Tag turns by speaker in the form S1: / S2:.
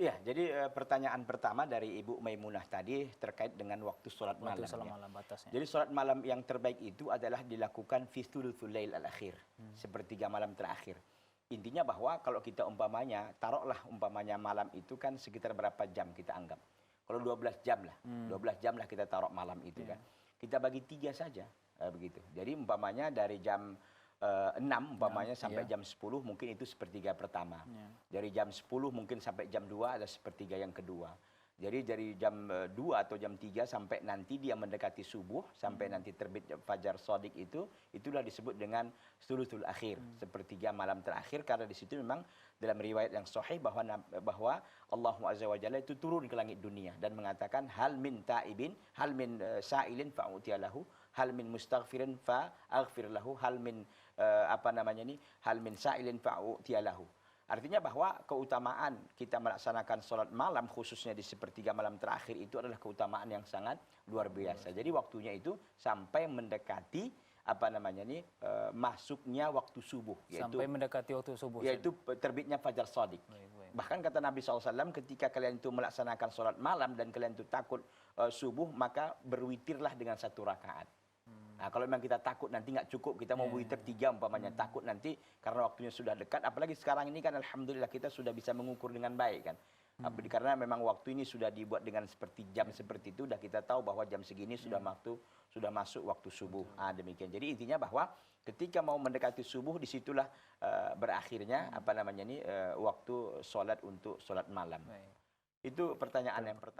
S1: Iya, jadi pertanyaan pertama dari Ibu Maimunah tadi terkait dengan waktu sholat malam.
S2: Waktu salat
S1: Ya.
S2: malam batasnya.
S1: Jadi sholat malam yang terbaik itu adalah dilakukan fi thuluthul lail al-akhir, sepertiga malam terakhir. Intinya bahwa kalau kita umpamanya, taruhlah umpamanya malam itu kan sekitar berapa jam kita anggap. Kalau 12 jam lah, 12 jam lah kita taruh malam itu kan. Kita bagi 3 saja, begitu. Jadi umpamanya dari jam 6 umpamanya sampai jam 10 mungkin itu sepertiga pertama. Dari jam 10 mungkin sampai jam 2 ada sepertiga yang kedua. Jadi dari jam 2 atau jam 3 sampai nanti dia mendekati subuh, sampai nanti terbit fajar shadiq itu, itulah disebut dengan sulusul akhir, sepertiga malam terakhir, karena di situ memang dalam riwayat yang sahih bahwa Allah Azza wa Jalla itu turun ke langit dunia dan mengatakan hal min taibin, hal min sa'ilin fa'utiyalahu, hal min mustaghfirin fa'aghfir lahu, hal min hal min sa'ilin fa'utiyalahu. Artinya bahwa keutamaan kita melaksanakan sholat malam khususnya di sepertiga malam terakhir itu adalah keutamaan yang sangat luar biasa. Jadi waktunya itu sampai mendekati masuknya waktu subuh,
S2: Sampai mendekati waktu subuh.
S1: Yaitu terbitnya fajar shadiq. Bahkan kata Nabi SAW, ketika kalian itu melaksanakan sholat malam dan kalian itu takut subuh, maka berwitirlah dengan 1 rakaat. Nah, kalau memang kita takut nanti nggak cukup, kita mau witir 3 umpamanya, takut nanti karena waktunya sudah dekat, apalagi sekarang ini kan alhamdulillah kita sudah bisa mengukur dengan baik kan. Karena memang waktu ini sudah dibuat dengan seperti jam seperti itu, sudah kita tahu bahwa jam segini sudah masuk waktu subuh. Demikian. Jadi intinya bahwa ketika mau mendekati subuh, disitulah berakhirnya waktu sholat untuk sholat malam. Itu pertanyaan yang pertama.